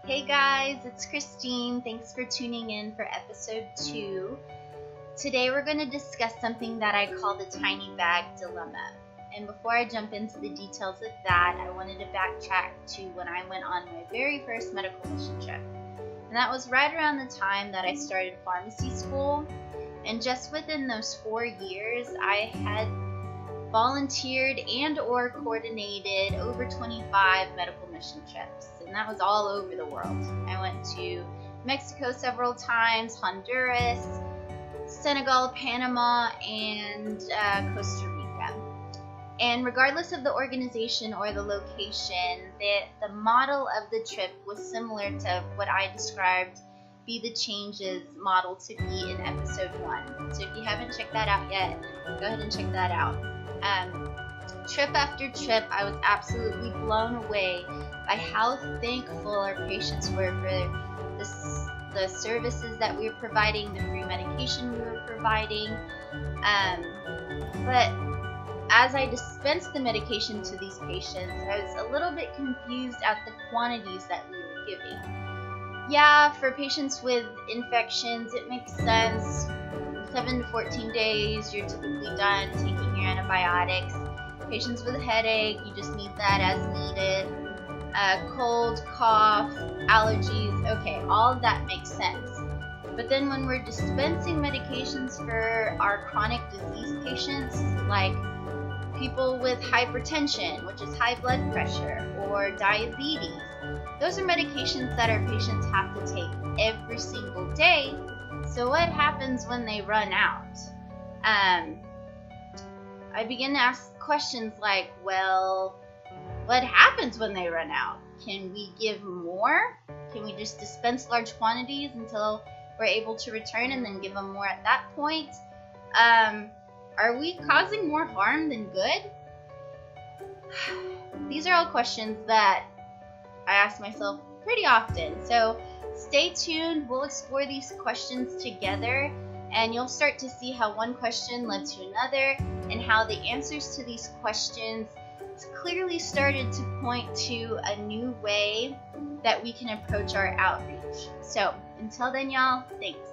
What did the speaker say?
Hey guys, it's Christine. Thanks for tuning in for episode 2. Today we're going to discuss something that I call the tiny bag dilemma. And before I jump into the details of that, I wanted to backtrack to when I went on my very first medical mission trip. And that was right around the time that I started pharmacy school. And just within those 4 years, I had volunteered and or coordinated over 25 medical mission trips, and that was all over the world. I went to Mexico several times, Honduras, Senegal, Panama, and Costa Rica. And regardless of the organization or the location, the model of the trip was similar to what I described Be the Changes model to be in episode 1. So if you haven't checked that out yet, go ahead and check that out. Trip after trip, I was absolutely blown away by how thankful our patients were for the services that we were providing, the free medication we were providing. But as I dispensed the medication to these patients, I was a little bit confused at the quantities that we were giving. Yeah, for patients with infections, it makes sense. 7 to 14 days, you're typically done taking your antibiotics. Patients with a headache, you just need that as needed. Cold, cough, allergies, okay, all of that makes sense. But then when we're dispensing medications for our chronic disease patients, like people with hypertension, which is high blood pressure, or diabetes, those are medications that our patients have to take every single day. So what happens when they run out? I begin to ask questions like, well, what happens when they run out? Can we give more? Can we just dispense large quantities until we're able to return and then give them more at that point? Are we causing more harm than good? These are all questions that I ask myself pretty often. So stay tuned. We'll explore these questions together, and you'll start to see how one question led to another and how the answers to these questions clearly started to point to a new way that we can approach our outreach. So until then, y'all, thanks.